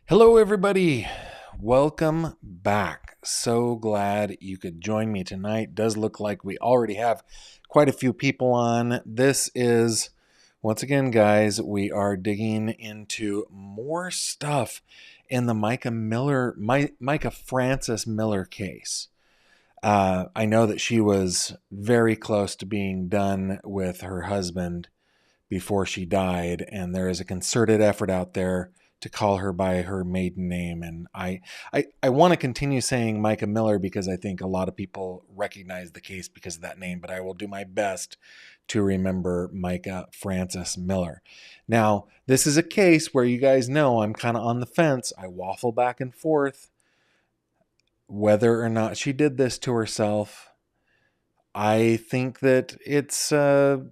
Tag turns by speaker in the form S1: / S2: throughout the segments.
S1: Hello, everybody. Welcome back. So glad you could join me tonight. Does look like we already have quite a few people on. This is, once again, guys, we are digging into more stuff in the Micah Frances Miller case. I know that she was very close to being done with her husband before she died, and there is a concerted effort out there to call her by her maiden name. And I want to continue saying Micah Miller because I think a lot of people recognize the case because of that name, but I will do my best to remember Micah Frances Miller. Now, this is a case where you guys know I'm kind of on the fence. I waffle back and forth whether or not she did this to herself. I think that it's, well,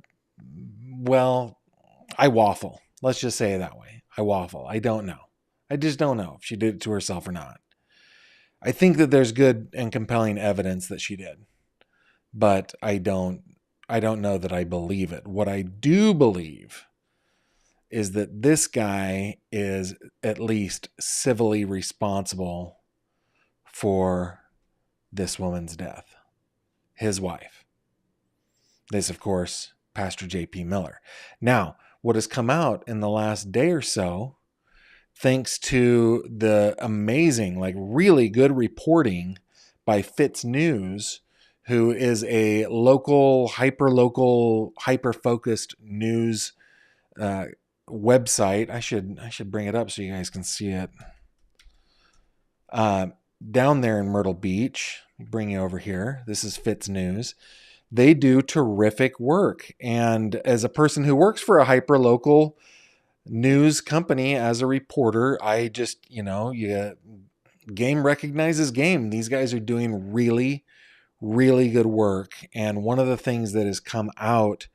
S1: I waffle. Let's just say it that way. I waffle. I don't know. I just don't know if she did it to herself or not. I think that there's good and compelling evidence that she did, but I don't know that I believe it. What I do believe is that this guy is at least civilly responsible for this woman's death. His wife. This, of course, Pastor J.P. Miller. Now, what has come out in the last day or so, thanks to the amazing, really good reporting by Fitz News, who is a local, hyper-focused news website. I should bring it up so you guys can see it. Down there in Myrtle Beach, bring you over here. This is Fitz News. They do terrific work. And as a person who works for a hyper-local news company as a reporter, I just, game recognizes game. These guys are doing really, really good work. And one of the things that has come out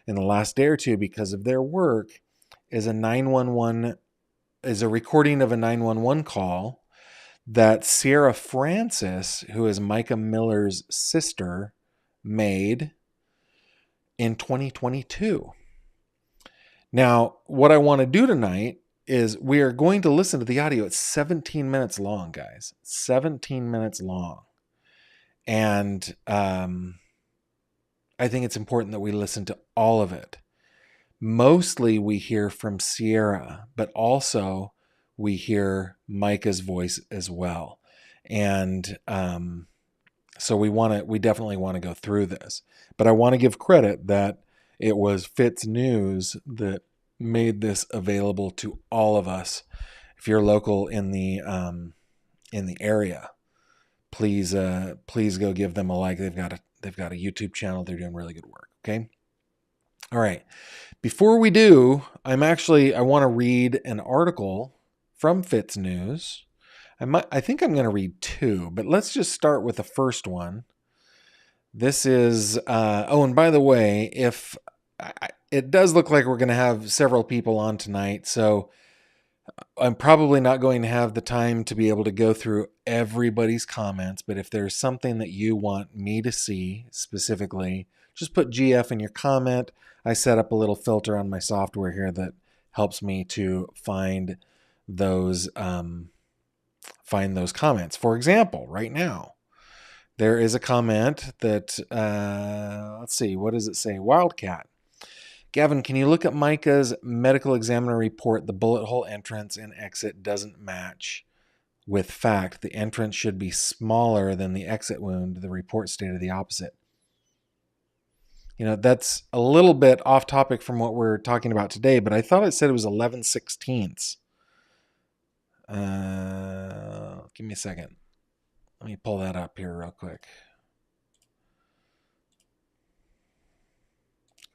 S1: in the last day or two because of their work is a recording of a 911 call that Sierra Francis, who is Micah Miller's sister, made in 2022. Now, what I want to do tonight is we are going to listen to the audio. It's 17 minutes long, guys. 17 minutes long. And I think it's important that we listen to all of it. Mostly we hear from Sierra, but also we hear Micah's voice as well. And so we definitely want to go through this. But I want to give credit that it was Fitz News that made this available to all of us. If you're local in the area, please go give them a like. They've got a YouTube channel. They're doing really good work. Okay. All right. Before we do, I want to read an article from Fitz News. I think I'm going to read two, but let's just start with the first one. This is, and by the way, it does look like we're going to have several people on tonight, so I'm probably not going to have the time to be able to go through everybody's comments, but if there's something that you want me to see specifically, just put GF in your comment. I set up a little filter on my software here that helps me to find those comments. For example, right now, there is a comment that, let's see, what does it say? Wildcat. Gavin, can you look at Micah's medical examiner report? The bullet hole entrance and exit doesn't match with fact. The entrance should be smaller than the exit wound. The report stated the opposite. That's a little bit off topic from what we're talking about today, but I thought it said it was 11/16. Give me a second. Let me pull that up here real quick.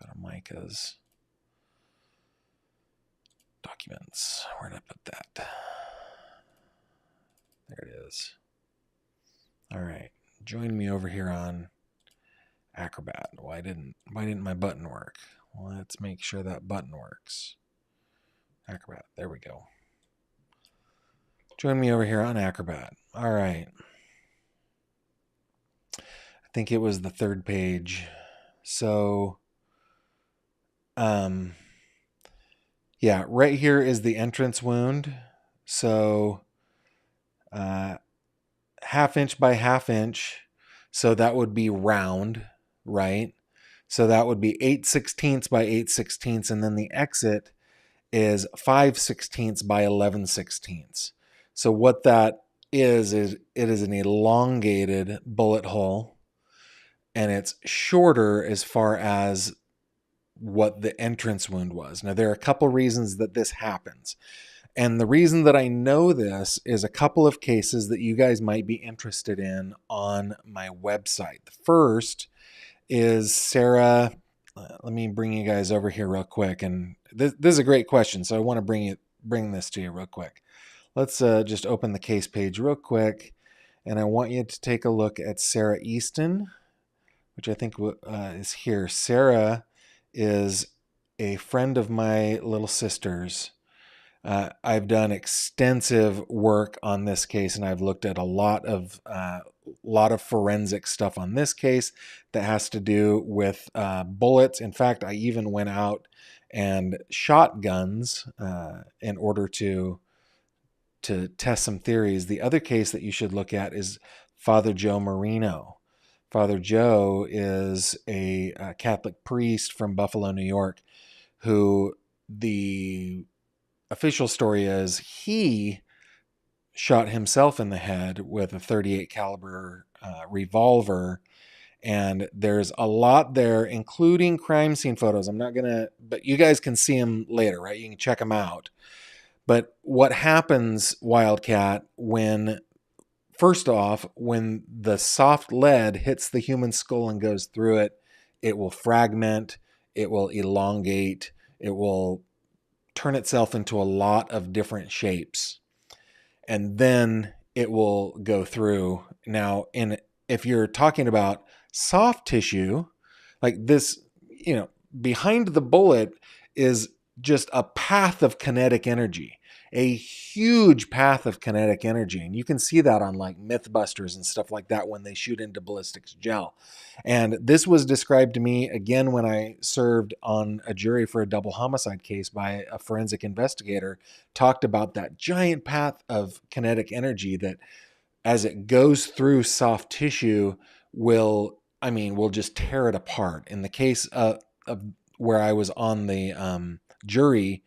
S1: Go to Micah's documents. Where did I put that? There it is. All right. Join me over here on Acrobat. Why didn't my button work? Let's make sure that button works. Acrobat. There we go. Join me over here on Acrobat. All right. I think it was the third page. So, yeah, right here is the entrance wound. So half inch by half inch. So that would be round, right? So that would be 8/16 by 8/16, and then the exit is 5/16 by 11/16. So what that is it is an elongated bullet hole, and it's shorter as far as what the entrance wound was. Now, there are a couple reasons that this happens. And the reason that I know this is a couple of cases that you guys might be interested in on my website. The first is Sarah. Let me bring you guys over here real quick. And this is a great question, so I want to bring this to you real quick. Let's just open the case page real quick. And I want you to take a look at Sarah Easton, which I think is here. Sarah is a friend of my little sister's. I've done extensive work on this case, and I've looked at a lot of forensic stuff on this case that has to do with bullets. In fact, I even went out and shot guns in order to test some theories. The other case that you should look at is Father Joe Marino. Father Joe is a Catholic priest from Buffalo, New York, who the official story is he shot himself in the head with a .38 caliber revolver. And there's a lot there, including crime scene photos. I'm not going to, but you guys can see them later, right? You can check them out. But what happens, Wildcat, first off, when the soft lead hits the human skull and goes through it, it will fragment, it will elongate, it will turn itself into a lot of different shapes, and then it will go through. Now, if you're talking about soft tissue, like this, behind the bullet is just a path of kinetic energy, a huge path of kinetic energy. And you can see that on like Mythbusters and stuff like that when they shoot into ballistics gel. And this was described to me again when I served on a jury for a double homicide case by a forensic investigator, talked about that giant path of kinetic energy that as it goes through soft tissue will just tear it apart. In the case of where I was on the jury,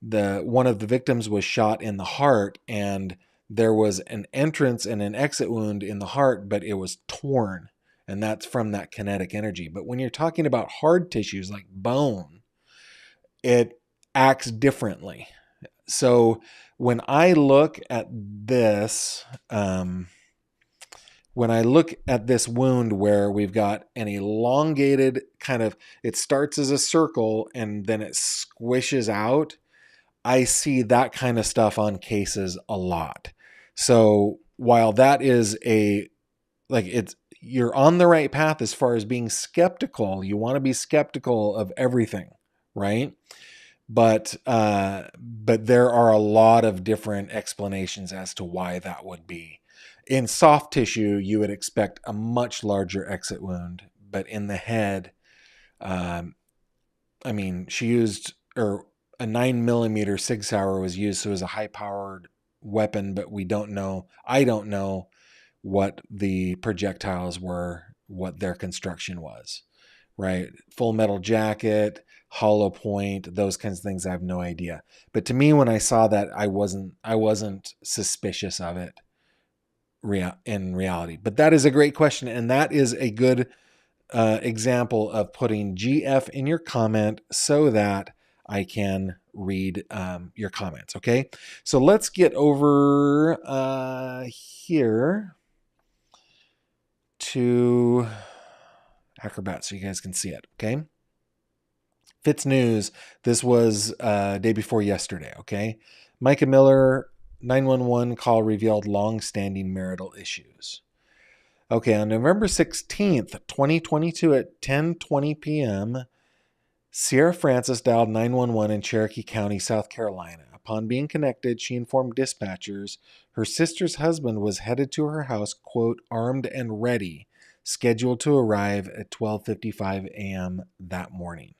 S1: one of the victims was shot in the heart, and there was an entrance and an exit wound in the heart, but it was torn, and that's from that kinetic energy. But when you're talking about hard tissues like bone, it acts differently. So when I look at this, wound where we've got an elongated it starts as a circle and then it squishes out, I see that kind of stuff on cases a lot. So while that is you're on the right path as far as being skeptical, you want to be skeptical of everything, right? But there are a lot of different explanations as to why that would be. In soft tissue, you would expect a much larger exit wound, but in the head, she used, or a 9mm Sig Sauer was used, so it was a high-powered weapon, but I don't know what the projectiles were, what their construction was, right? Full metal jacket, hollow point, those kinds of things, I have no idea. But to me, when I saw that, I wasn't suspicious of it in reality. But that is a great question, and that is a good example of putting GF in your comment so that I can read your comments. Okay, so let's get over here to Acrobat so you guys can see it. Okay, Fitz News. This was day before yesterday. Okay, Micah Miller 911 call revealed long-standing marital issues. Okay, on November 16th, 2022 at 10:20 p.m., Sierra Francis dialed 911 in Cherokee County, South Carolina. Upon being connected, she informed dispatchers her sister's husband was headed to her house, quote, armed and ready, scheduled to arrive at 12:55 a.m. that morning.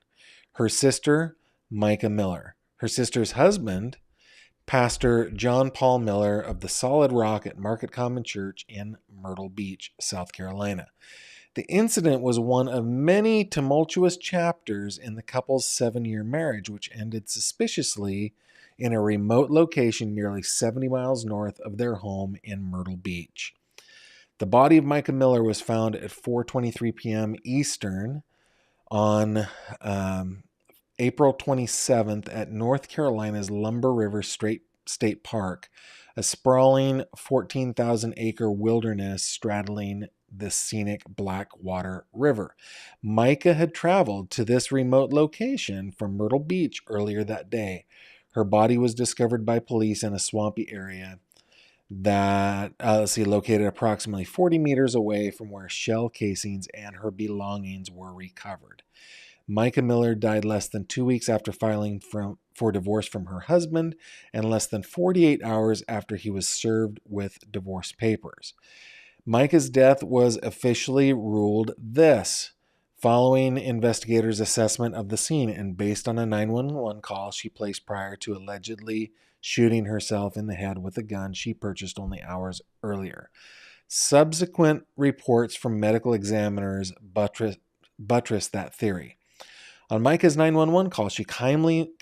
S1: Her sister, Micah Miller. Her sister's husband, Pastor John Paul Miller of the Solid Rock at Market Common Church in Myrtle Beach, South Carolina. The incident was one of many tumultuous chapters in the couple's 7-year marriage, which ended suspiciously in a remote location nearly 70 miles north of their home in Myrtle Beach. The body of Micah Miller was found at 4:23 p.m. Eastern on April 27th at North Carolina's Lumber River State Park, a sprawling 14,000-acre wilderness straddling the scenic Blackwater River. Micah had traveled to this remote location from Myrtle Beach earlier that day. Her body was discovered by police in a swampy area that located approximately 40 meters away from where shell casings and her belongings were recovered. Micah Miller died less than 2 weeks after filing for divorce from her husband and less than 48 hours after he was served with divorce papers. Micah's death was officially ruled this. Following investigators' assessment of the scene and based on a 911 call she placed prior to allegedly shooting herself in the head with a gun she purchased only hours earlier. Subsequent reports from medical examiners buttressed that theory. On Micah's 911 call, she calmly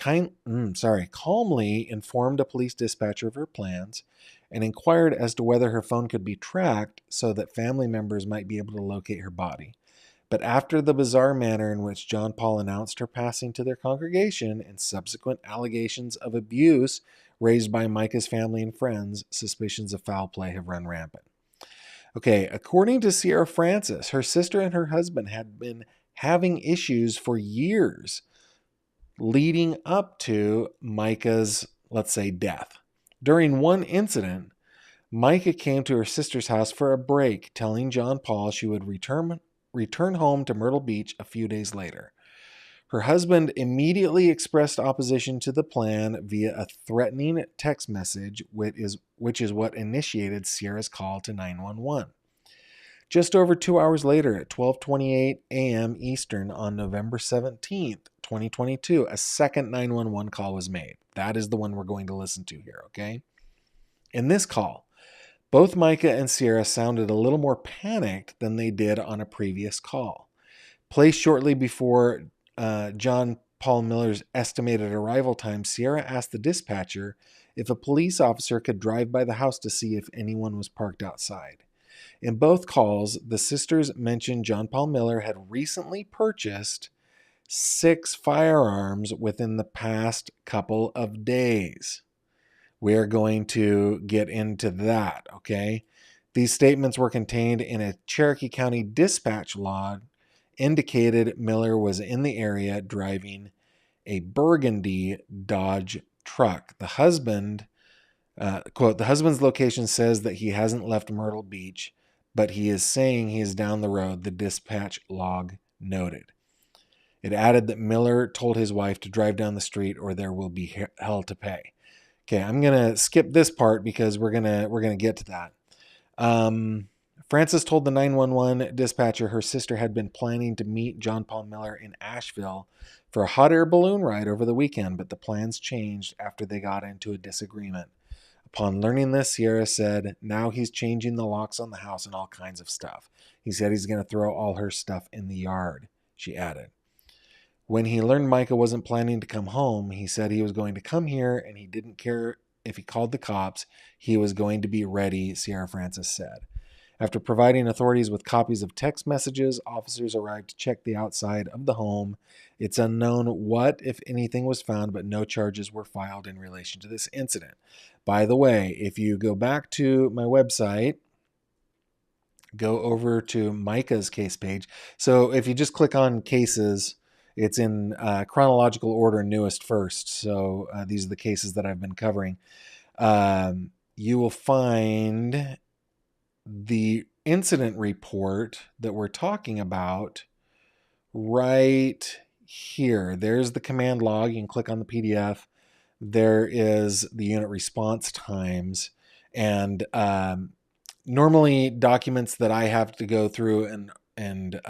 S1: informed a police dispatcher of her plans and inquired as to whether her phone could be tracked so that family members might be able to locate her body. But after the bizarre manner in which John Paul announced her passing to their congregation and subsequent allegations of abuse raised by Micah's family and friends, suspicions of foul play have run rampant. Okay, according to Sierra Francis, her sister and her husband had been having issues for years leading up to Micah's, let's say, death. During one incident, Micah came to her sister's house for a break, telling John Paul she would return home to Myrtle Beach a few days later. Her husband immediately expressed opposition to the plan via a threatening text message, which is what initiated Sierra's call to 911. Just over 2 hours later, at 12:28 a.m. Eastern on November 17th, 2022, a second 911 call was made. That is the one we're going to listen to here, okay? In this call, both Micah and Sierra sounded a little more panicked than they did on a previous call. Placed shortly before John Paul Miller's estimated arrival time, Sierra asked the dispatcher if a police officer could drive by the house to see if anyone was parked outside. In both calls, the sisters mentioned John Paul Miller had recently purchased 6 firearms within the past couple of days. We're going to get into that, okay? These statements were contained in a Cherokee County dispatch log, indicated Miller was in the area driving a burgundy Dodge truck. The husband, quote, the husband's location says that he hasn't left Myrtle Beach, but he is saying he is down the road, the dispatch log noted. It added that Miller told his wife to drive down the street or there will be hell to pay. Okay, I'm going to skip this part because we're going to get to that. Frances told the 911 dispatcher her sister had been planning to meet John Paul Miller in Asheville for a hot air balloon ride over the weekend, but the plans changed after they got into a disagreement. Upon learning this, Sierra said, now he's changing the locks on the house and all kinds of stuff. He said he's going to throw all her stuff in the yard, she added. When he learned Micah wasn't planning to come home, he said he was going to come here and he didn't care if he called the cops. He was going to be ready, Sierra Francis said. After providing authorities with copies of text messages, officers arrived to check the outside of the home. It's unknown what, if anything, was found, but no charges were filed in relation to this incident. By the way, if you go back to my website, go over to Micah's case page. So if you just click on cases, it's in chronological order, newest first. So these are the cases that I've been covering. You will find the incident report that we're talking about right here. There's the command log. You can click on the PDF. There is the unit response times. And normally documents that I have to go through and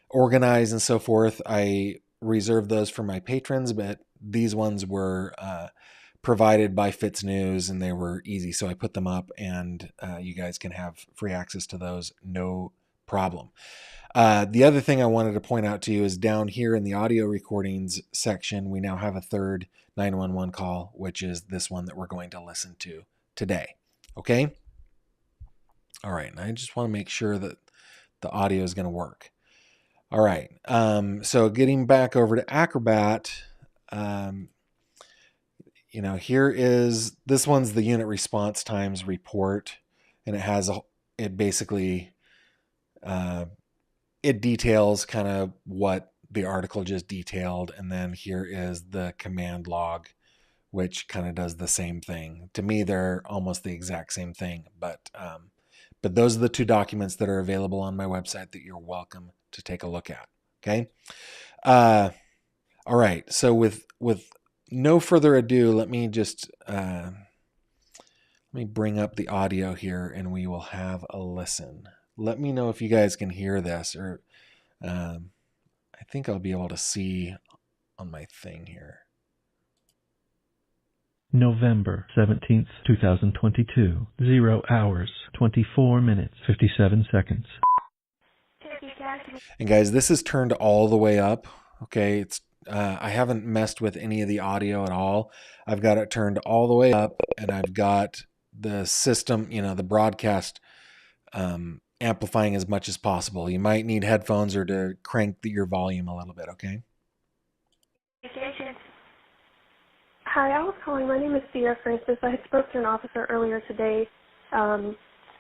S1: organize and so forth, I reserve those for my patrons, but these ones were provided by Fitz News, and they were easy, so I put them up, and you guys can have free access to those, no problem. The other thing I wanted to point out to you is down here in the audio recordings section, we now have a third 911 call, which is this one that we're going to listen to today. Okay? All right, and I just want to make sure that the audio is going to work. All right, so getting back over to Acrobat, here is, this one's the unit response times report, and it basically, it details kind of what the article just detailed, and then here is the command log, which kind of does the same thing. To me, they're almost the exact same thing, but those are the two documents that are available on my website that you're welcome to take a look at. Okay. All right. So with no further ado, let me just let me bring up the audio here, and we will have a listen. Let me know if you guys can hear this, or I think I'll be able to see on my thing here.
S2: November 17th, 2022, 0 hours, 24 minutes, 57 seconds.
S1: And guys, this is turned all the way up. Okay, it's I haven't messed with any of the audio at all. I've got it turned all the way up, and I've got the system, the broadcast amplifying as much as possible. You might need headphones or to crank your volume a little bit, okay?
S3: Hi, I was calling. My name is Sierra Francis. I had spoke to an officer earlier today, and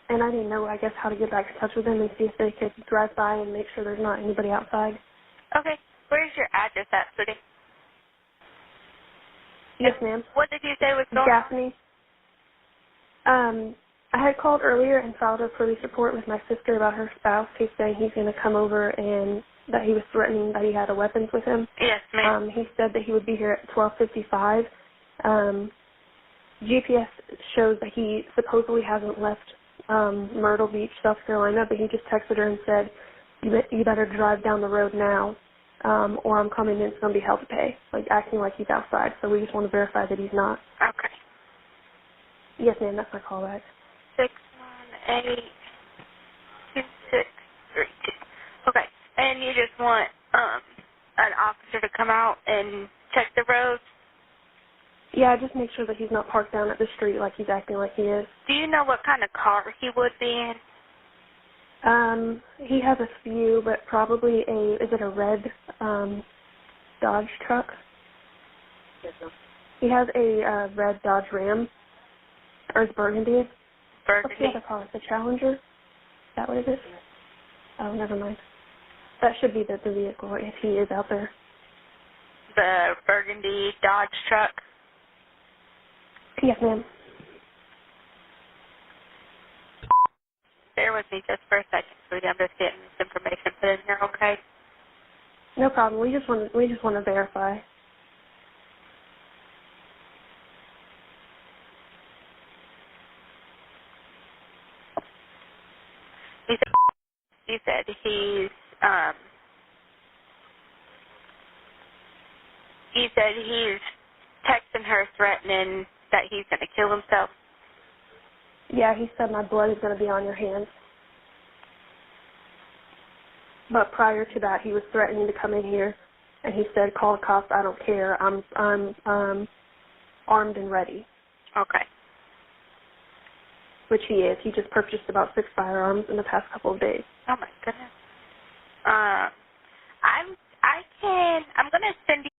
S3: I didn't know, I guess, how to get back in touch with them and see if they could drive by and make sure there's not anybody outside.
S4: Okay. Where's your address at, sweetie?
S3: Yes, ma'am.
S4: What did you say was going
S3: Gaffney. I had called earlier and filed a police report with my sister about her spouse. He's saying he's going to come over and that he was threatening that he had weapons with him.
S4: Yes, ma'am.
S3: He said that he would be here at 12:55. GPS shows that he supposedly hasn't left Myrtle Beach, South Carolina, but he just texted her and said, you better drive down the road now, or I'm coming in, it's going to be hell to pay, like acting like he's outside. So we just want to verify that he's not.
S4: Okay.
S3: Yes, ma'am, that's my call back.
S4: 618-2632. Okay. And you just want an officer to come out and check the roads?
S3: Yeah, just make sure that he's not parked down at the street like he's acting like he is.
S4: Do you know what kind of car he would be in?
S3: He has a few, but probably is it a red Dodge truck? Yes, ma'am. He has a red Dodge Ram, or it's Burgundy.
S4: Burgundy.
S3: What's the other car? The Challenger? Is that what it is? Oh, never mind. That should be the vehicle if he is out there.
S4: The Burgundy Dodge truck?
S3: Yes, ma'am.
S4: Bear with me just for a second, sweetie. I'm just getting this information put in here, okay?
S3: No problem. We just want to verify.
S4: He said he's texting her threatening that he's going to kill himself.
S3: Yeah, he said my blood is going to be on your hands. But prior to that, he was threatening to come in here, and he said, "Call the cops. I don't care. I'm armed and ready."
S4: Okay.
S3: Which he is. He just purchased about 6 firearms in the past couple of days.
S4: Oh my goodness. I'm going to send you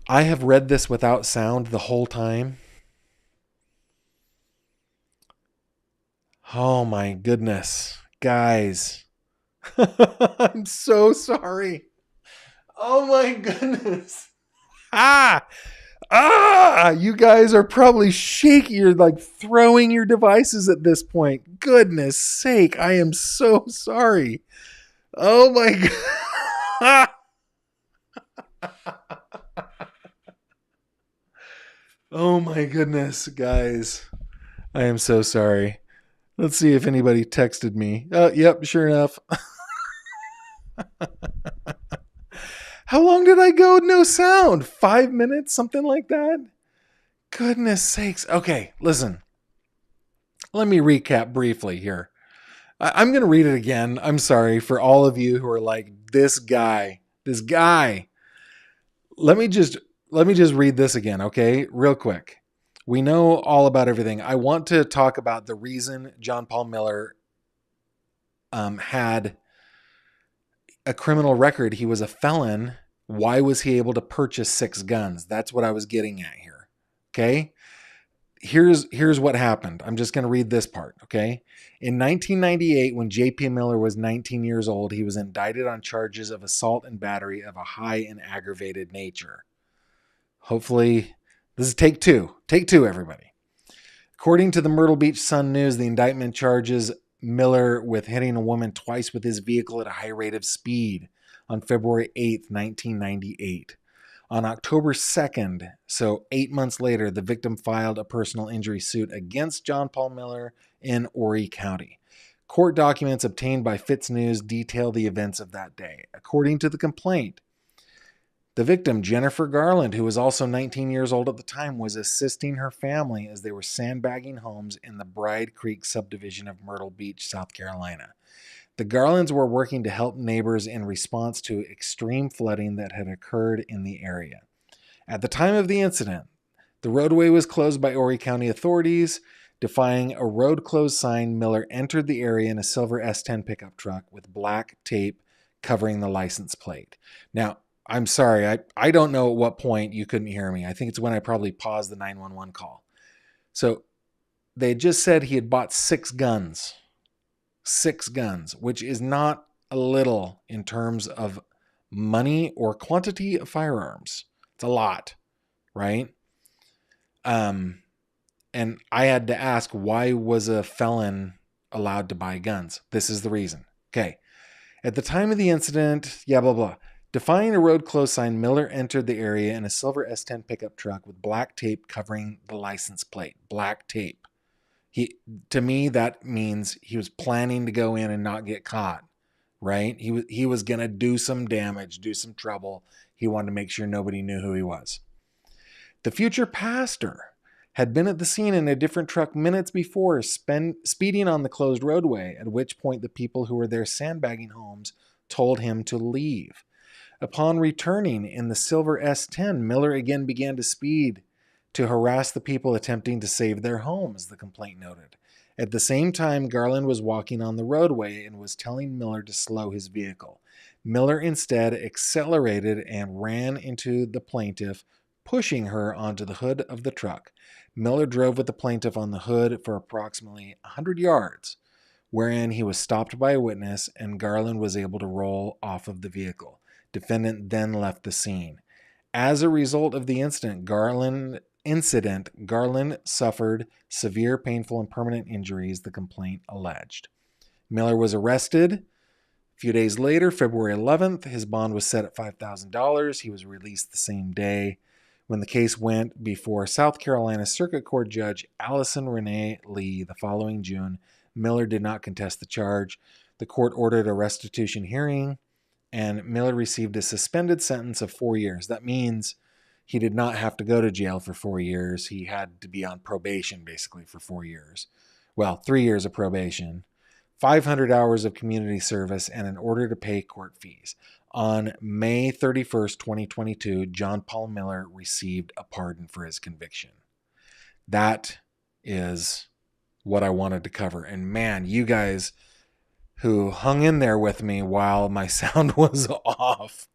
S1: I have read this without sound the whole time. Oh my goodness. Guys. I'm so sorry. Oh my goodness. You guys are probably shaking. You're like throwing your devices at this point. Goodness sake. I am so sorry. Oh my God. Oh my goodness, guys. I am so sorry. Let's see if anybody texted me. Oh, yep, sure enough. How long did I go? No sound. 5 minutes? Something like that? Goodness sakes. Okay, listen. Let me recap briefly here. I'm going to read it again. I'm sorry for all of you who are like, this guy. Let me just read this again, okay? Real quick. We know all about everything. I want to talk about the reason John Paul Miller had a criminal record. He was a felon. Why was he able to purchase 6 guns? That's what I was getting at here. Okay? Here's what happened. I'm just going to read this part, okay? In 1998, when J.P. Miller was 19 years old, he was indicted on charges of assault and battery of a high and aggravated nature. Hopefully, this is take two. Take two, everybody. According to the Myrtle Beach Sun News, the indictment charges Miller with hitting a woman twice with his vehicle at a high rate of speed on February 8th, 1998. On October 2nd, so 8 months later, the victim filed a personal injury suit against John Paul Miller in Horry County. Court documents obtained by Fitz News detail the events of that day. According to the complaint, the victim, Jennifer Garland, who was also 19 years old at the time, was assisting her family as they were sandbagging homes in the Bride Creek subdivision of Myrtle Beach, South Carolina. The Garlands were working to help neighbors in response to extreme flooding that had occurred in the area. At the time of the incident, the roadway was closed by Horry County authorities. Defying a road closed sign, Miller entered the area in a silver S10 pickup truck with black tape covering the license plate. Now, I'm sorry, I don't know at what point you couldn't hear me. I think it's when I probably paused the 911 call. So they just said he had bought 6 guns. 6 guns, which is not a little in terms of money or quantity of firearms. It's a lot, right? And I had to ask, why was a felon allowed to buy guns? This is the reason. Okay. At the time of the incident, blah, blah. Defying a road closed sign, Miller entered the area in a silver S10 pickup truck with black tape covering the license plate. Black tape. To me, that means he was planning to go in and not get caught, right? He was going to do some damage, do some trouble. He wanted to make sure nobody knew who he was. The future pastor had been at the scene in a different truck minutes before, speeding on the closed roadway, at which point the people who were there sandbagging homes told him to leave. Upon returning in the silver S10, Miller again began to speed to harass the people attempting to save their homes, the complaint noted. At the same time, Garland was walking on the roadway and was telling Miller to slow his vehicle. Miller instead accelerated and ran into the plaintiff, pushing her onto the hood of the truck. Miller drove with the plaintiff on the hood for approximately 100 yards, wherein he was stopped by a witness and Garland was able to roll off of the vehicle. Defendant then left the scene. As a result of the Garland suffered severe, painful, and permanent injuries, the complaint alleged. Miller was arrested. A few days later, February 11th, his bond was set at $5,000. He was released the same day. When the case went before South Carolina Circuit Court Judge Allison Renee Lee the following June, Miller did not contest the charge. The court ordered a restitution hearing, and Miller received a suspended sentence of 4 years. That means he did not have to go to jail for 4 years. He had to be on probation, basically, for 4 years. Well, 3 years of probation, 500 hours of community service, and an order to pay court fees. On May 31st, 2022, John Paul Miller received a pardon for his conviction. That is what I wanted to cover. And man, you guys who hung in there with me while my sound was off.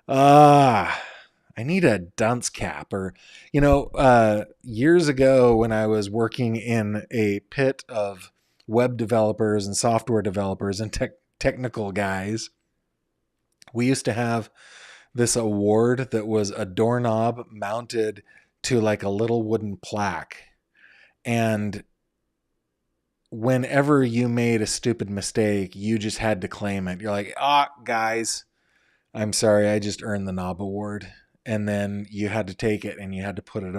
S1: I need a dunce cap, or, years ago when I was working in a pit of web developers and software developers and technical guys, we used to have this award that was a doorknob mounted to like a little wooden plaque. And whenever you made a stupid mistake, you just had to claim it. You're like, guys, I'm sorry, I just earned the knob award. And then you had to take it and you had to put it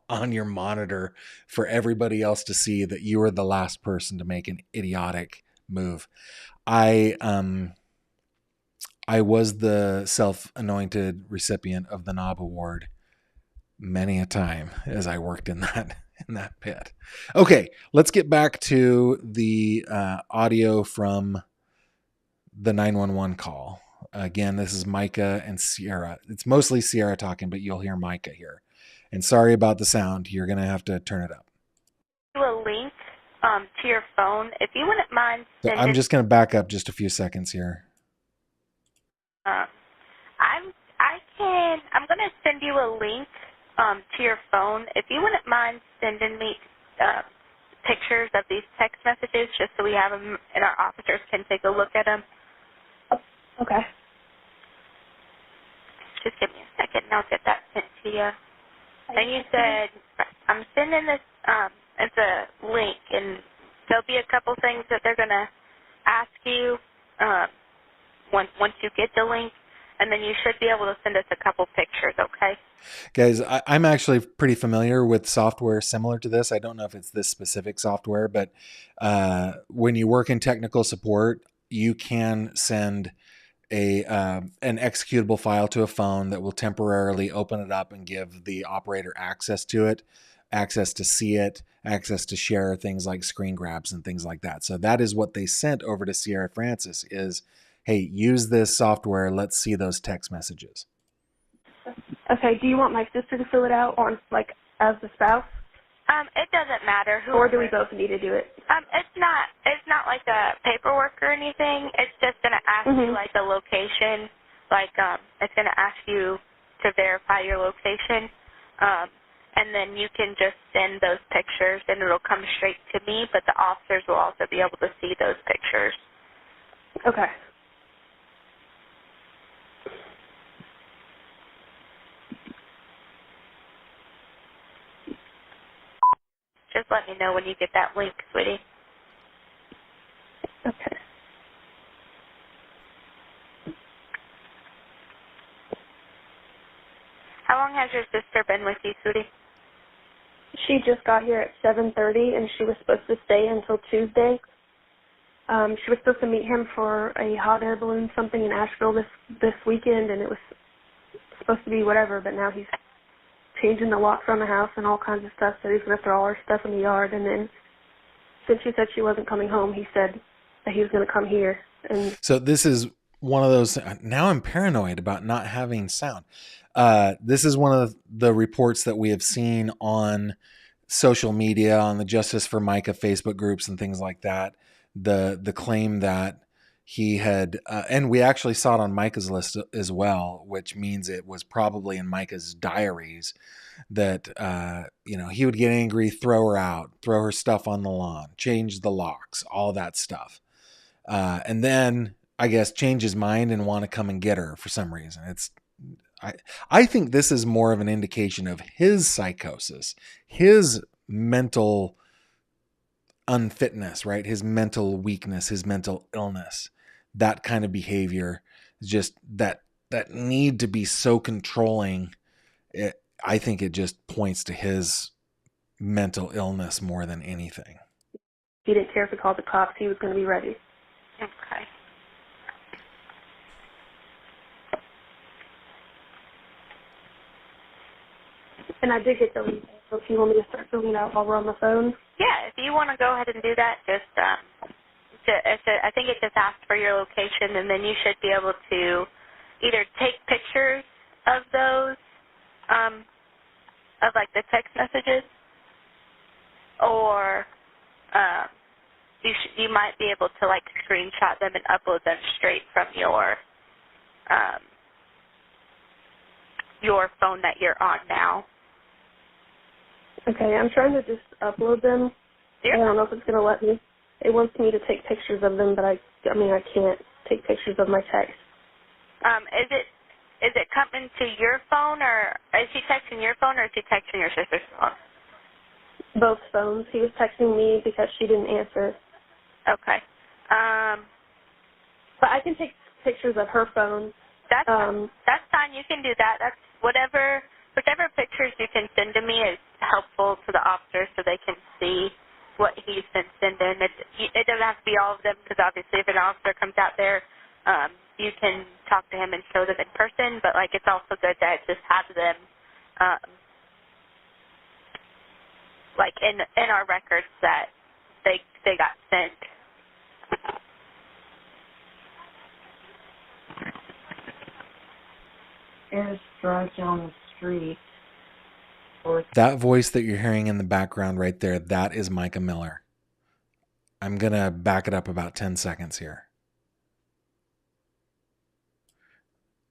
S1: on your monitor for everybody else to see that you were the last person to make an idiotic move. I was the self-anointed recipient of the knob award many a time as I worked in that pit. Okay, let's get back to the audio from the 911 call. Again, this is MICA and Sierra. It's mostly Sierra talking, but you'll hear MICA here. And sorry about the sound. You're going to have to turn it up.
S4: A link to your phone. If you wouldn't mind sending...
S1: I'm just going to back up just a few seconds here.
S4: I'm going to send you a link to your phone. If you wouldn't mind sending me pictures of these text messages just so we have them and our officers can take a look at them.
S3: Okay.
S4: Just give me a second and I'll get that sent to you. And you said, I'm sending this, it's a link, and there'll be a couple things that they're going to ask you once you get the link, and then you should be able to send us a couple pictures, okay?
S1: Guys, I'm actually pretty familiar with software similar to this. I don't know if it's this specific software, but when you work in technical support, you can send an executable file to a phone that will temporarily open it up and give the operator access to it, access to see it, access to share things like screen grabs and things like that. So that is what they sent over to Sierra Francis is, hey, use this software. Let's see those text messages.
S3: Okay, do you want my sister to fill it out on, like, as the spouse?
S4: It doesn't matter.
S3: Or do we both need to do it?
S4: It's not like a paperwork or anything. It's just going to ask you, like, the location. Like, it's going to ask you to verify your location. And then you can just send those pictures, and it'll come straight to me, but the officers will also be able to see those pictures.
S3: Okay.
S4: Just let me know when you get that link, sweetie.
S3: Okay.
S4: How long has your sister been with you, sweetie?
S3: She just got here at 7:30, and she was supposed to stay until Tuesday. She was supposed to meet him for a hot air balloon something in Asheville this weekend, and it was supposed to be whatever, but now he's changing the locks on the house and all kinds of stuff, so he's going to throw all her stuff in the yard. And then since she said she wasn't coming home, he said that he was going to come here. And
S1: so this is one of those, now I'm paranoid about not having sound. This is one of the reports that we have seen on social media, on the Justice for MICA Facebook groups and things like that. The claim that he had, and we actually saw it on MICA's list as well, which means it was probably in MICA's diaries that, he would get angry, throw her out, throw her stuff on the lawn, change the locks, all that stuff. And then I guess change his mind and want to come and get her for some reason. I think this is more of an indication of his psychosis, his mental unfitness, right? His mental weakness, his mental illness, that kind of behavior, just that need to be so controlling. I think it just points to his mental illness more than anything.
S3: he didn't care if he called the cops. He was going to be ready.
S4: Okay.
S3: And I did get the link, so if you want me to start filling it out while we're on the phone.
S4: Yeah, if you want to go ahead and do that, I think it just asks for your location, and then you should be able to either take pictures of those, of like the text messages, or you might be able to like screenshot them and upload them straight from your your phone that you're on now.
S3: Okay, I'm trying to just upload them. I don't know if it's going to let me. It wants me to take pictures of them, but I can't take pictures of my text.
S4: Is it coming to your phone, or is he texting your phone, or is he texting your sister's phone?
S3: Both phones. He was texting me because she didn't answer.
S4: Okay.
S3: But I can take pictures of her phone.
S4: That's fine. You can do that. That's whichever pictures you can send to me is helpful to the officers so they can see what he's been sending. It doesn't have to be all of them, because obviously if an officer comes out there, you can talk to him and show them in person, but like it's also good that just have them like in our records that they got sent.
S5: Just drive down the street.
S1: That voice that you're hearing in the background right there, that is MICA Miller. I'm going to back it up about 10 seconds here.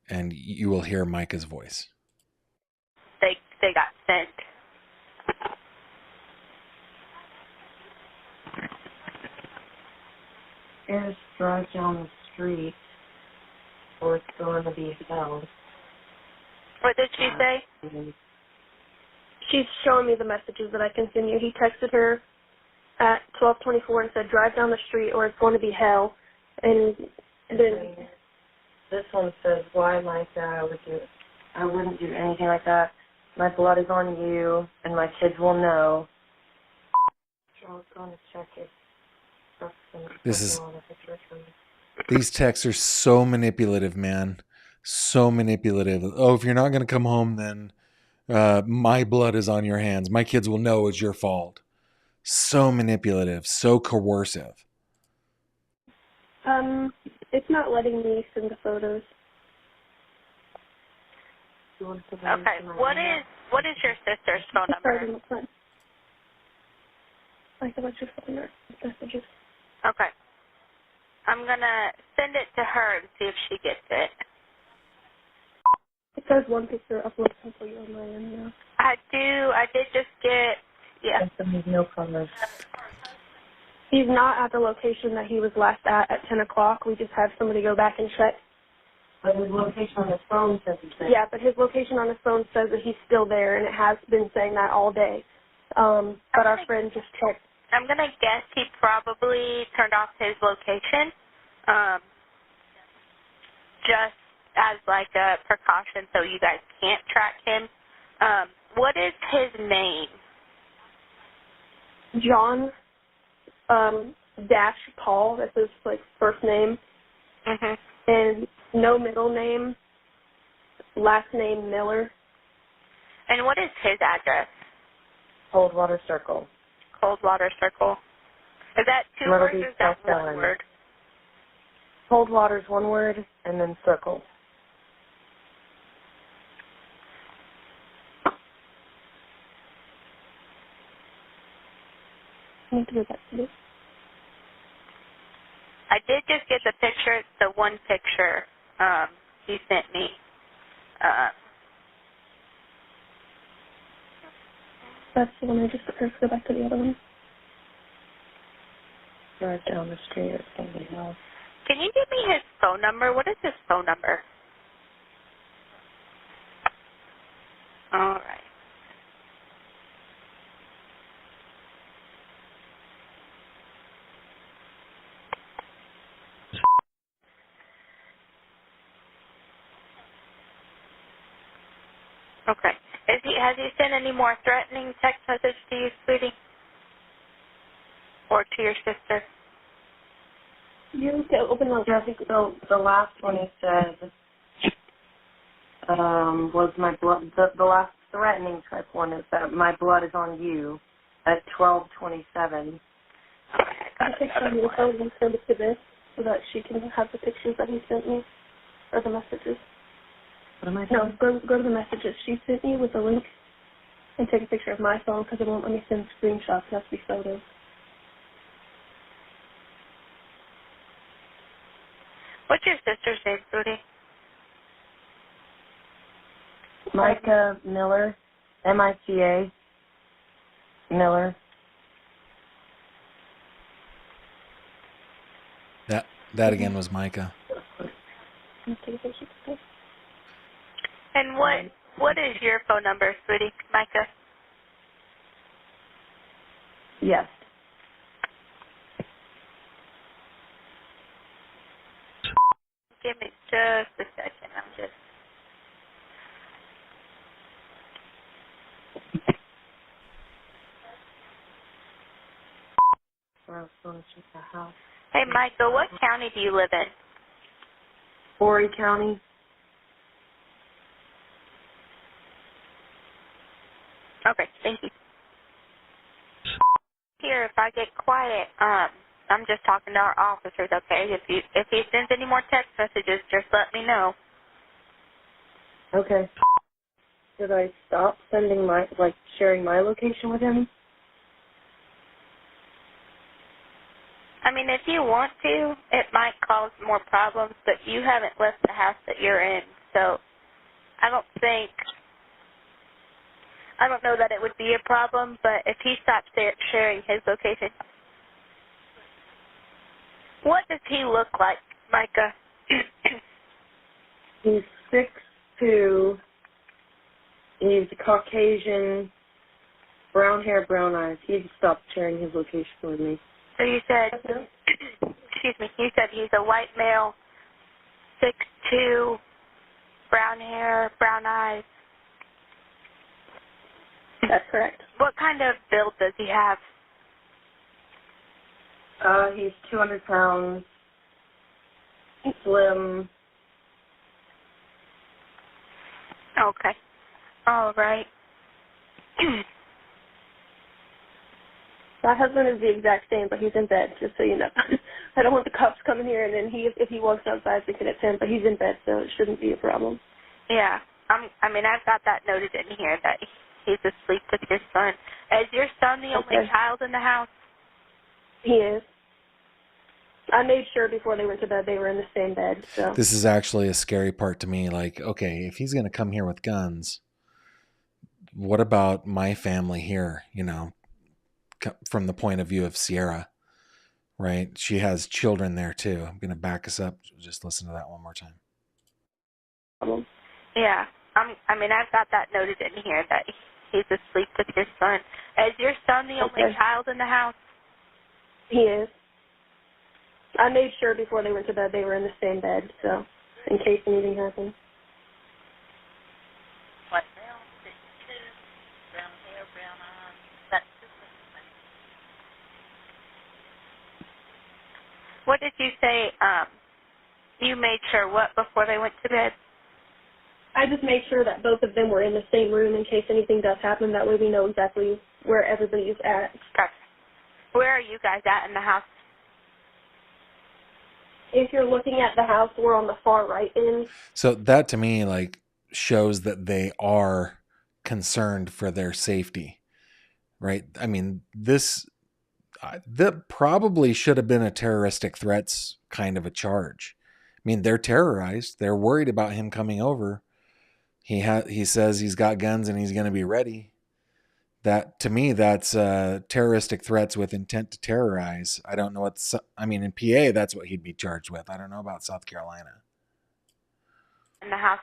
S1: And you will hear MICA's voice.
S4: They got sent.
S5: Just drive down the street, or it's going to be held.
S4: What did she say?
S3: She's showing me the messages that I can send you. He texted her at 12:24 and said, drive down the street or it's going to be hell. And then
S5: this one says, why Micah? I wouldn't do anything like that. My blood is on you, and my kids will know. Charles going to check it.
S1: These texts are so manipulative, man. So manipulative. Oh, if you're not going to come home, then my blood is on your hands. My kids will know it's your fault. So manipulative, so coercive.
S3: It's not letting me send the photos.
S4: Okay. What is your sister's phone number?
S3: I can let your phone number messages.
S4: Okay. I'm gonna send it to her and see if she gets it.
S3: It says one picture upload for you on my end now.
S4: I did just get, yeah.
S5: No problem.
S3: He's not at the location that he was last at 10 o'clock. We just had somebody go back and check.
S5: But his location on his phone says he's there.
S3: Yeah, but his location on his phone says that he's still there, and it has been saying that all day. But our friend just checked.
S4: I'm going to guess he probably turned off his location just as like a precaution so you guys can't track him. What is his name?
S3: John dash Paul. That's his like first name.
S4: Mhm.
S3: And no middle name. Last name Miller.
S4: And what is his address?
S5: Coldwater Circle.
S4: Coldwater Circle. Is that two words or is that one word?
S5: Coldwater's one word, and then circle.
S3: I need to go back to this.
S4: I did just get the picture. It's the one picture he sent me.
S3: That's the one I just let's go back to the other one.
S5: Drive down the street or something else.
S4: Can you give me his phone number? What is his phone number? All right. Okay. Has he sent any more threatening text message to you, sweetie? Or to your sister?
S3: You can open those.
S5: Yeah, I think the last one he said was my blood. The last threatening type one is that my blood is on you at 12:27.
S3: I'll take some of your phone and send it to this so that she can have the pictures that he sent me or the messages.
S5: What am I doing?
S3: No, go to the messages she sent me with the link and take a picture of my phone because it won't let me send screenshots. It has to be photos.
S4: What's your sister's name, Rudy?
S5: MICA Miller, MICA Miller.
S1: That again was Micah.
S4: And what is your phone number, sweetie, Micah?
S5: Yes.
S4: Give me just a second. I'm just...
S5: I was going to check the house.
S4: Hey, Micah, what county do you live in?
S5: Horry County.
S4: Okay, thank you. Here, if I get quiet, I'm just talking to our officers, okay? If he sends any more text messages, just let me know.
S5: Okay. Should I stop sending sharing my location with him?
S4: I mean, if you want to, it might cause more problems, but you haven't left the house that you're in, so I don't know that it would be a problem, but if he stops sharing his location. What does he look like, Micah?
S5: He's 6'2". He's a Caucasian, brown hair, brown eyes. He stopped sharing his location with me.
S4: So you said, excuse me, you said he's a white male, 6'2", brown hair, brown eyes.
S3: That's correct.
S4: What kind of build does he have?
S5: He's 200 pounds, slim.
S4: Okay. All right.
S3: My husband is the exact same, but he's in bed, just so you know. I don't want the cops coming here, and then if he walks outside thinking it's him, but he's in bed, so it shouldn't be a problem.
S4: Yeah. I mean, I've got that noted in here that he's asleep with your son. Is your son the only child in the house?
S3: He is. I made sure before they went to bed they were in the same bed. So
S1: This is actually a scary part to me. Like, okay, if he's going to come here with guns, what about my family here, from the point of view of Sierra, right? She has children there too. I'm going to back us up. Just listen to that one more time.
S4: Yeah. I mean, I've got that noted in here that he's asleep with your son. Is your son the only child in the house?
S3: He is. I made sure before they went to bed they were in the same bed, so in case anything happened.
S4: White male, 6'2", brown hair, brown eyes. That's just the same. What did you say? You made sure what before they went to bed?
S3: I just made sure that both of them were in the same room in case anything does happen. That way we know exactly where everybody is at.
S4: Gotcha. Where are you guys at in the house?
S3: If you're looking at the house, we're on the far right end.
S1: So that to me, shows that they are concerned for their safety, right? I mean, that probably should have been a terroristic threats kind of a charge. I mean, they're terrorized. They're worried about him coming over. He says he's got guns and he's going to be ready. That, to me, that's terroristic threats with intent to terrorize. I don't know in PA, that's what he'd be charged with. I don't know about South Carolina.
S4: In the house.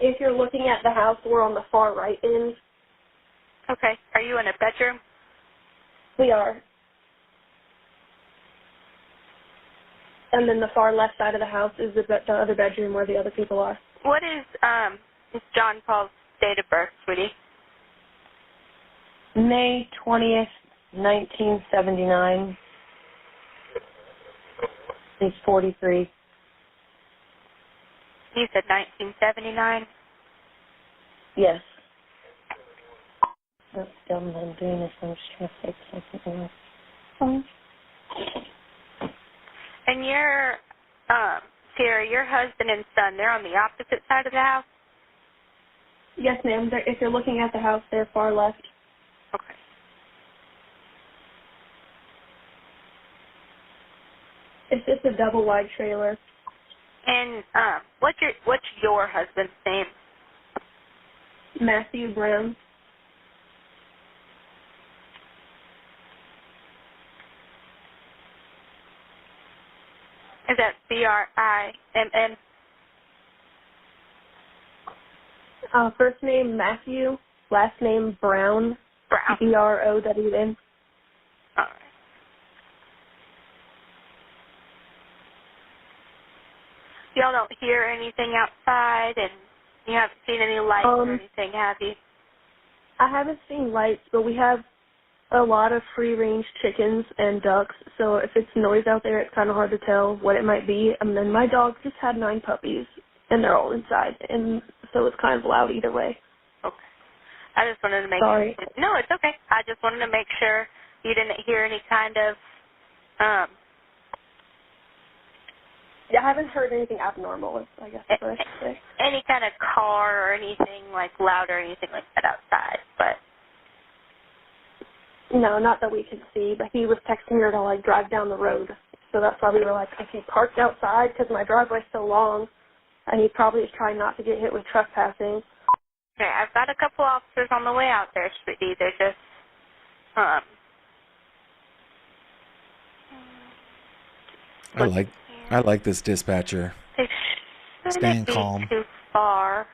S3: If you're looking at the house, we're on the far right end.
S4: Okay. Are you in a bedroom?
S3: We are. And then the far left side of the house is the other bedroom where the other people are.
S4: What is John Paul's date of birth, sweetie?
S5: May 20th, 1979. He's 43.
S4: You said 1979?
S5: Yes. That's dumb that I'm doing this. I'm just trying to fix something else.
S4: And Sierra, your husband and son, they're on the opposite side of the house?
S3: Yes, ma'am. If you're looking at the house, they're far left.
S4: Okay.
S3: It's just a double wide trailer.
S4: And what's your husband's name?
S3: Matthew Brown.
S4: Is that Brimm?
S3: First name Matthew, last name Brown.
S4: Brown.
S3: BROWN.
S4: All right. Y'all don't hear anything outside, and you haven't seen any lights or anything, have you?
S3: I haven't seen lights, but we have a lot of free-range chickens and ducks, so if it's noise out there, it's kind of hard to tell what it might be. And then my dog just had 9 puppies, and they're all inside, and so it's kind of loud either way.
S4: Okay. I just wanted to make
S3: Sorry.
S4: sure. No, it's okay. I just wanted to make sure you didn't hear any kind of
S3: Yeah, I haven't heard anything abnormal, I guess that's what I should say.
S4: any kind of car or anything like loud or anything like that outside, but
S3: No, not that we could see, but he was texting her to, like, drive down the road. So that's why we were like, if he parked outside, because my driveway's so long, and he probably is trying not to get hit with trespassing.
S4: okay, I've got a couple officers on the way out there, sweetie. They're just
S1: I like this dispatcher.
S4: they
S1: Staying
S4: shouldn't be
S1: calm.
S4: too far.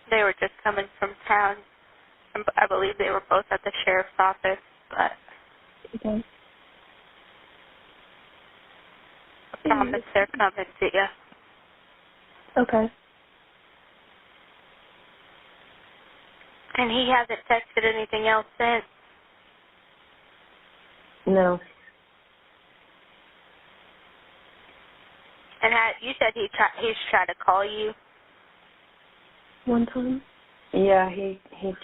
S4: They were just coming from town. I believe they were both at the sheriff's office, but
S3: Okay.
S4: I promise they're coming to you.
S3: Okay.
S4: And he hasn't texted anything else since?
S5: No.
S4: And you said he's tried to call you?
S3: One time.
S5: Yeah, he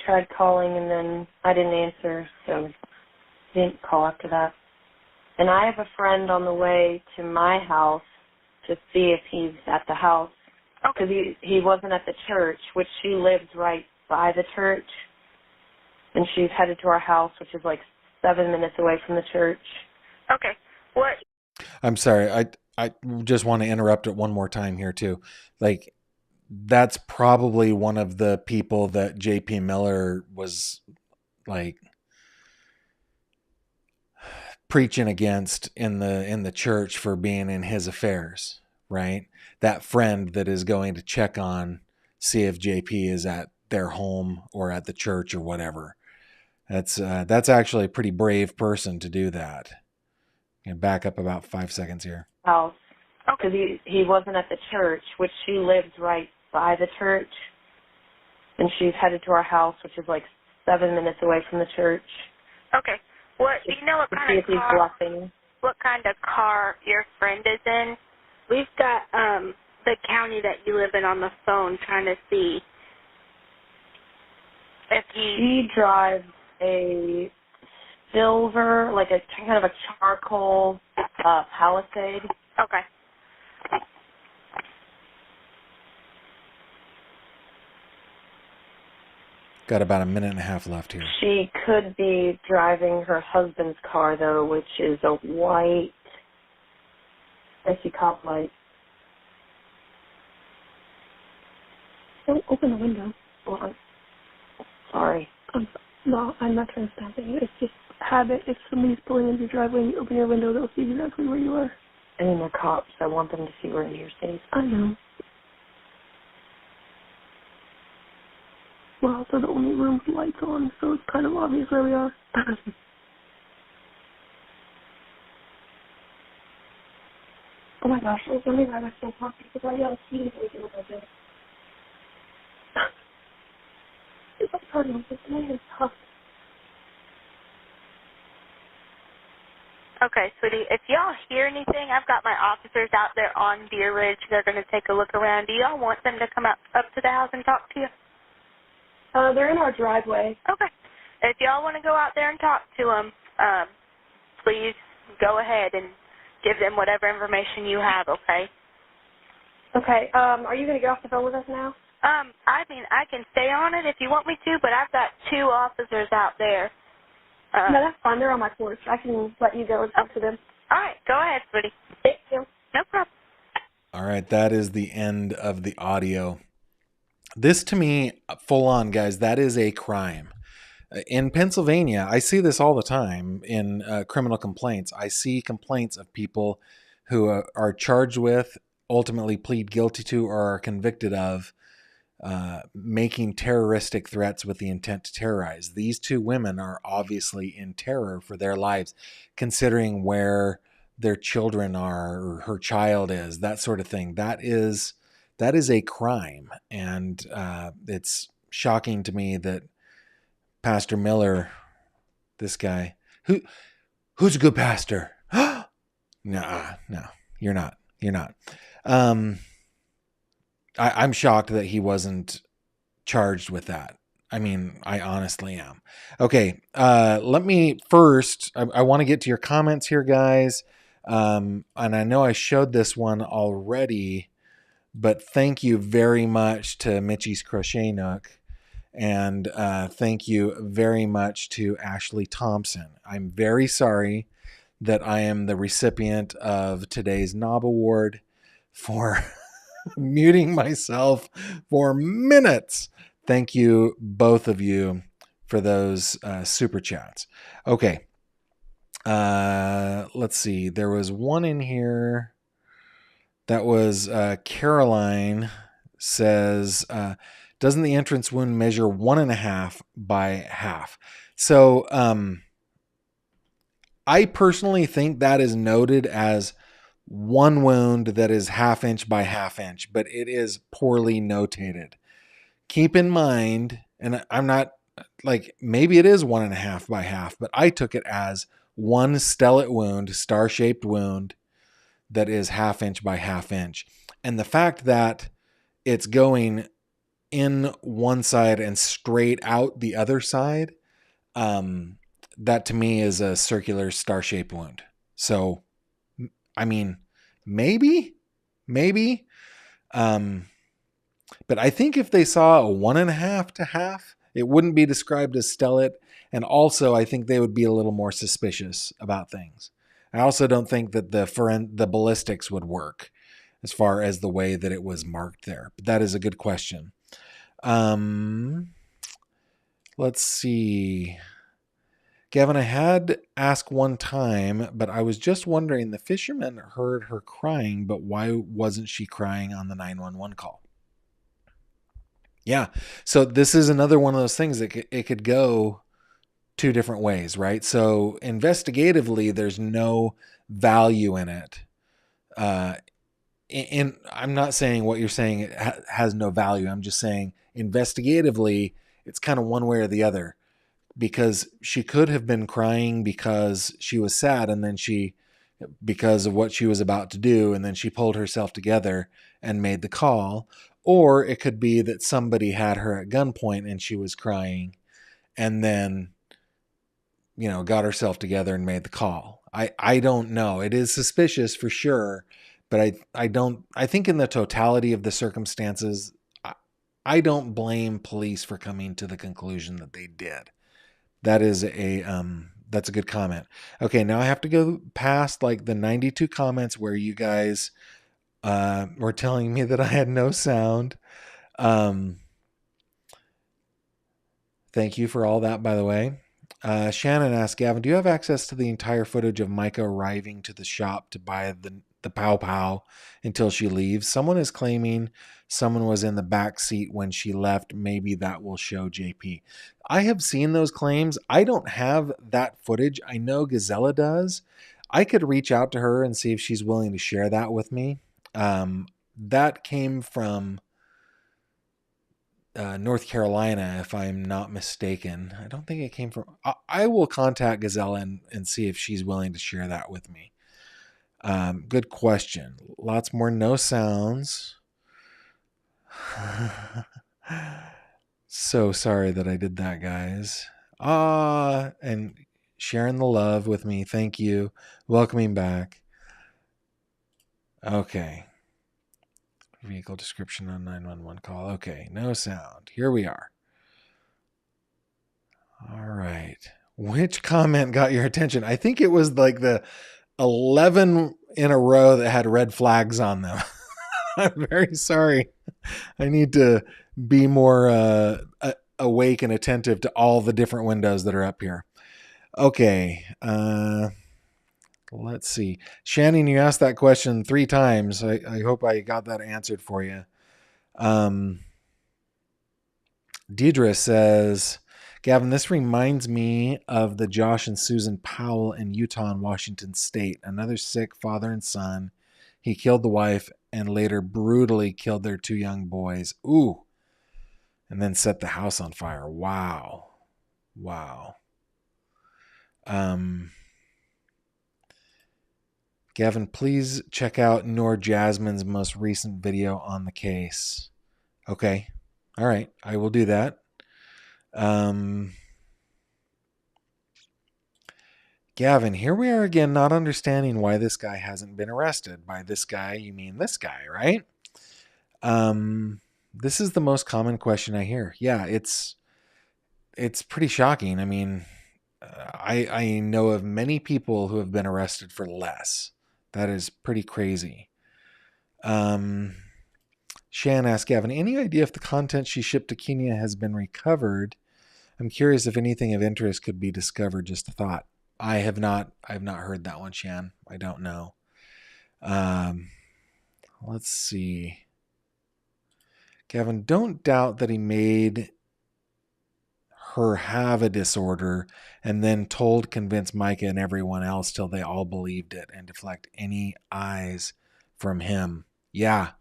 S5: tried calling and then I didn't answer, so he didn't call after that. And I have a friend on the way to my house to see if he's at the house. Because he wasn't at the church, which she lives right by the church. And she's headed to our house, which is like 7 minutes away from the church.
S4: Okay. What?
S1: I'm sorry. I just want to interrupt it one more time here too. Like, that's probably one of the people that JP Miller was like preaching against in the church for being in his affairs, right? That friend that is going to check on, see if JP is at their home or at the church or whatever. That's actually a pretty brave person to do that. And back up about 5 seconds here.
S5: House. Because he wasn't at the church, which she lives right by the church. And she's headed to our house, which is like 7 minutes away from the church.
S4: Okay. What? Do you know what kind of car?
S5: Bluffing.
S4: What kind of car your friend is in? We've got the county that you live in on the phone, trying to see if
S5: She drives a silver, like a kind of a charcoal Palisade.
S4: Okay.
S1: Got about a minute and a half left here.
S5: She could be driving her husband's car, though, which is a white cop light.
S3: Don't open the window.
S5: Well, I'm sorry.
S3: No, I'm not trying to stop you. It's just habit. If somebody's pulling into your driveway and you open your window, they'll see exactly where you are.
S5: I mean, they're cops. I want them to see where you're safe.
S3: I know. We're also the only room with lights on, so it's kind of obvious where we are. Oh my gosh, let me grab my phone pocket because I yelled see if we can look at this. It's so hard to this man is tough.
S4: Okay, sweetie. If y'all hear anything, I've got my officers out there on Deer Ridge. They're going to take a look around. Do y'all want them to come up to the house and talk to you?
S3: They're in our driveway.
S4: Okay. If y'all want to go out there and talk to them, please go ahead and give them whatever information you have, okay?
S3: Okay, are you going to get off the phone with us now?
S4: I mean, I can stay on it if you want me to, but I've got 2 officers out there.
S3: No, that's fine. They're on my porch. I can let you go and talk to them.
S4: All right, go ahead, sweetie.
S3: Thank you.
S4: No problem.
S1: All right, that is the end of the audio. This to me, full on, guys, that is a crime. In Pennsylvania, I see this all the time in criminal complaints. I see complaints of people who are charged with, ultimately plead guilty to, or are convicted of making terroristic threats with the intent to terrorize. These two women are obviously in terror for their lives, considering where their children are, or her child is, that sort of thing. That is a crime, and it's shocking to me that Pastor Miller, this guy, who's a good pastor? No, you're not. I'm shocked that he wasn't charged with that. I mean, I honestly am. Okay, let me first, I want to get to your comments here, guys. And I know I showed this one already, but thank you very much to Mitchie's Crochet Nook. And thank you very much to Ashley Thompson. I'm very sorry that I am the recipient of today's Knob Award for muting myself for minutes. Thank you, both of you, for those super chats. Okay. Let's see. There was one in here that was Caroline says, doesn't the entrance wound measure 1.5 by half? So I personally think that is noted as one wound that is 1/2 inch by 1/2 inch, but it is poorly notated. Keep in mind, and I'm not like, maybe it is 1.5 by half, but I took it as one stellate wound, star-shaped wound that is 1/2 inch by 1/2 inch. And the fact that it's going in one side and straight out the other side, that to me is a circular star-shaped wound. So, I mean, maybe, but I think if they saw a 1.5 to half, it wouldn't be described as stellate. And also, I think they would be a little more suspicious about things. I also don't think that the ballistics would work as far as the way that it was marked there. But that is a good question. Let's see. Gavin, I had asked one time, but I was just wondering, the fisherman heard her crying, but why wasn't she crying on the 911 call? Yeah. So this is another one of those things that it could go two different ways, right? So investigatively, there's no value in it. And I'm not saying what you're saying has no value. I'm just saying investigatively, it's kind of one way or the other, because she could have been crying because she was sad, and then because of what she was about to do, and then she pulled herself together and made the call. Or it could be that somebody had her at gunpoint and she was crying, and then, got herself together and made the call. I don't know. It is suspicious for sure, but I think in the totality of the circumstances, I don't blame police for coming to the conclusion that they did. That's a good comment. Okay, now I have to go past like the 92 comments where you guys were telling me that I had no sound. Thank you for all that, by the way. Shannon asked, Gavin, do you have access to the entire footage of MICA arriving to the shop to buy the pow pow until she leaves? Someone is claiming someone was in the back seat when she left. Maybe that will show JP. I have seen those claims. I don't have that footage. I know Gazella does. I could reach out to her and see if she's willing to share that with me. That came from North Carolina, if I'm not mistaken. I don't think it came from... I will contact Gazella and see if she's willing to share that with me. Good question. Lots more no sounds. So sorry that I did that, guys. And sharing the love with me. Thank you. Welcoming back. Okay. Vehicle description on 911 call. Okay, no sound. Here we are. All right. Which comment got your attention? I think it was like the 11 in a row that had red flags on them. I'm very sorry. I need to be more awake and attentive to all the different windows that are up here. Okay. Let's see. Shannon, you asked that question 3 times. I hope I got that answered for you. Deidre says, Gavin, this reminds me of the Josh and Susan Powell in Utah and Washington State. Another sick father and son. He killed the wife and later brutally killed their 2 young boys. Ooh. And then set the house on fire. Wow. Gavin, please check out Noor Jasmine's most recent video on the case. Okay. All right. I will do that. Gavin, here we are again, not understanding why this guy hasn't been arrested. By this guy, you mean this guy, right? This is the most common question I hear. Yeah, it's pretty shocking. I mean, I know of many people who have been arrested for less. That is pretty crazy. Shan asked Gavin, any idea if the content she shipped to Kenya has been recovered? I'm curious if anything of interest could be discovered. Just a thought. I have not heard that one, Shan. I don't know. Let's see. Gavin, don't doubt that he made her have a disorder and then convince MICA and everyone else till they all believed it and deflect any eyes from him. Yeah.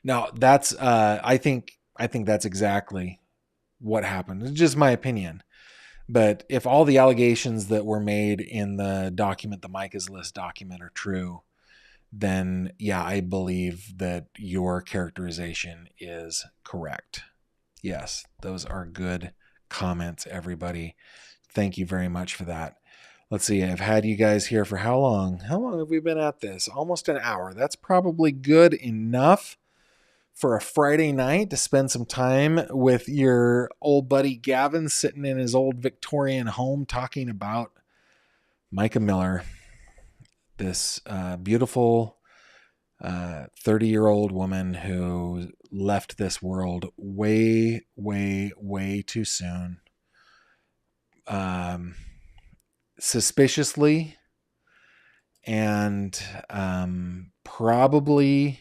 S1: No, that's I think that's exactly what happened. It's just my opinion. But if all the allegations that were made in the document, the MICA's list document, are true, then yeah, I believe that your characterization is correct. Yes, those are good comments, everybody. Thank you very much for that. Let's see, I've had you guys here for how long? How long have we been at this? Almost an hour. That's probably good enough for a Friday night to spend some time with your old buddy Gavin sitting in his old Victorian home talking about MICA Miller, this beautiful 30-year-old woman who left this world way too soon. Suspiciously, and probably,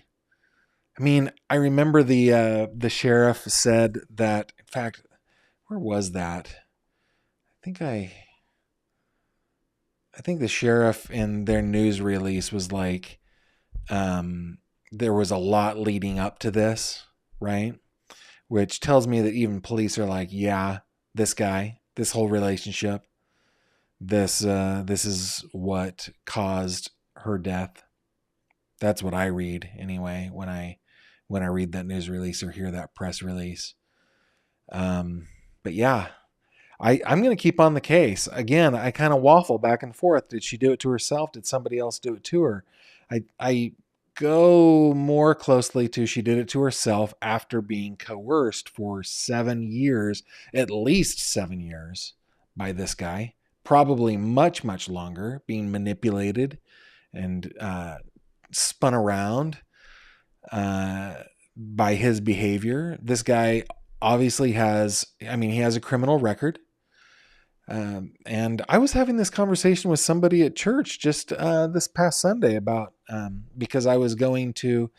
S1: I mean, I remember the sheriff said that, in fact, where was that? I think the sheriff in their news release was like, there was a lot leading up to this, right? Which tells me that even police are like, yeah, this guy, this whole relationship, this is what caused her death. That's what I read anyway when I read that news release or hear that press release. But yeah, I'm going to keep on the case. Again, I kind of waffle back and forth. Did she do it to herself? Did somebody else do it to her? I go more closely to she did it to herself after being coerced for 7 years, at least 7 years, by this guy. Probably much longer, being manipulated and spun around by his behavior. This guy obviously he has a criminal record. And I was having this conversation with somebody at church just this past Sunday about, because I was going to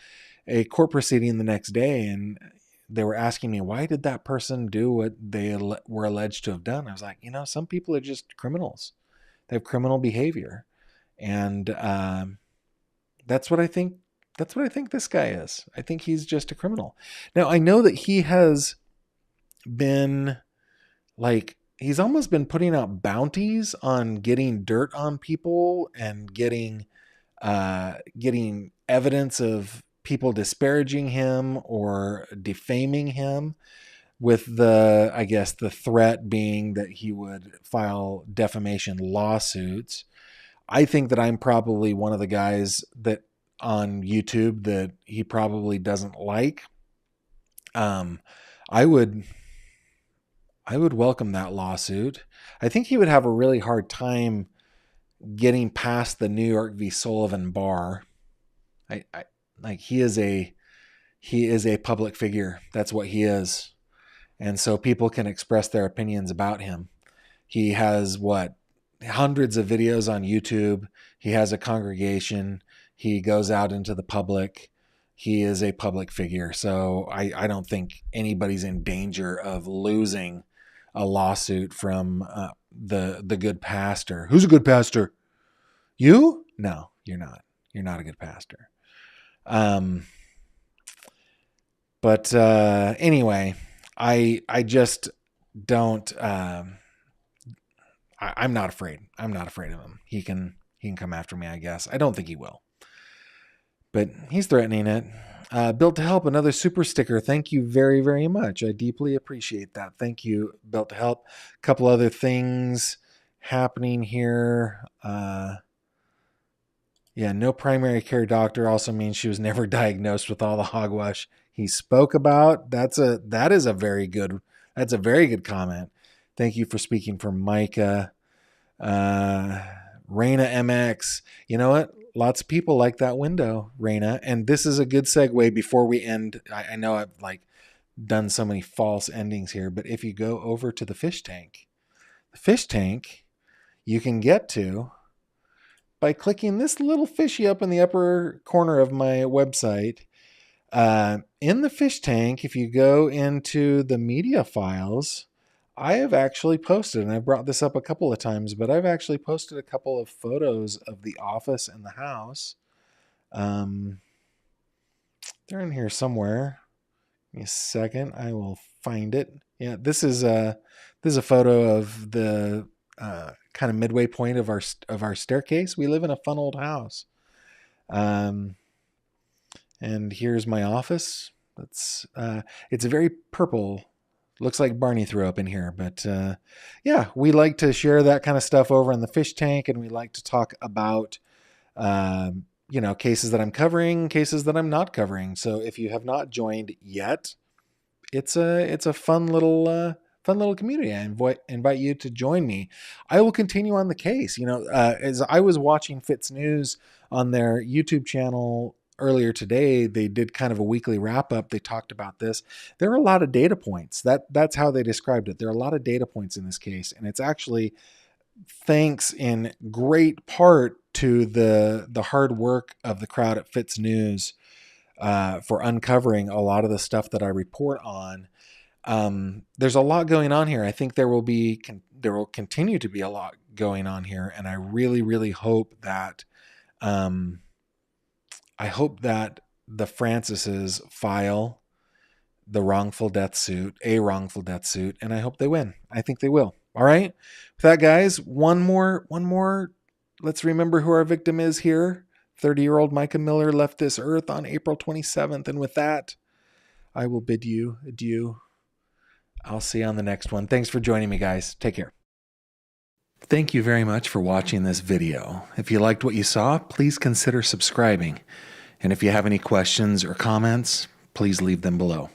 S1: a court proceeding the next day, and they were asking me, why did that person do what they were alleged to have done? I was like, some people are just criminals. They have criminal behavior. And that's what I think. That's what I think this guy is. I think he's just a criminal. Now, I know that he has been he's almost been putting out bounties on getting dirt on people and getting evidence of people disparaging him or defaming him, with the threat being that he would file defamation lawsuits. I think that I'm probably one of the guys that on YouTube that he probably doesn't like. I would welcome that lawsuit. I think he would have a really hard time getting past the New York v. Sullivan bar. He is a he is a public figure. That's what he is. And so people can express their opinions about him. He has hundreds of videos on YouTube. He has a congregation. He goes out into the public. He is a public figure. So I don't think anybody's in danger of losing a lawsuit from the good pastor. Who's a good pastor? You? No, you're not. You're not a good pastor. But anyway, I just don't. I'm not afraid. I'm not afraid of him. He can come after me, I guess. I don't think he will, but he's threatening it. Built to Help, another super sticker. Thank you very, very much. I deeply appreciate that. Thank you, Built to Help. A couple other things happening here. Yeah, no primary care doctor also means she was never diagnosed with all the hogwash he spoke about. That's a very good comment. Thank you for speaking for MICA. Raina MX. You know what? Lots of people like that window, Raina. And this is a good segue before we end. I know I've done so many false endings here, but if you go over to the fish tank you can get to by clicking this little fishy up in the upper corner of my website. In the fish tank, if you go into the media files, I have actually posted, and I've brought this up a couple of times, but I've actually posted a couple of photos of the office and the house. They're in here somewhere. Give me a second. I will find it. Yeah, this is a photo of the kind of midway point of our staircase. We live in a fun old house. And here's my office. It's very purple. Looks like Barney threw up in here, but yeah, we like to share that kind of stuff over in the fish tank, and we like to talk about cases that I'm covering, cases that I'm not covering. So if you have not joined yet, it's a fun little community. I invite you to join me. I will continue on the case. As I was watching Fitz News on their YouTube channel earlier today, they did kind of a weekly wrap up. They talked about this. There are a lot of data points. That's how they described it. There are a lot of data points in this case, and it's actually thanks in great part to the hard work of the crowd at Fitz News for uncovering a lot of the stuff that I report on. There's a lot going on here. I think there will continue to be a lot going on here, and I really, really hope that the Francises file a wrongful death suit, and I hope they win. I think they will. All right. With that, guys, one more. Let's remember who our victim is here. 30-year-old MICA Miller left this earth on April 27th. And with that, I will bid you adieu. I'll see you on the next one. Thanks for joining me, guys. Take care. Thank you very much for watching this video. If you liked what you saw, please consider subscribing. And if you have any questions or comments, please leave them below.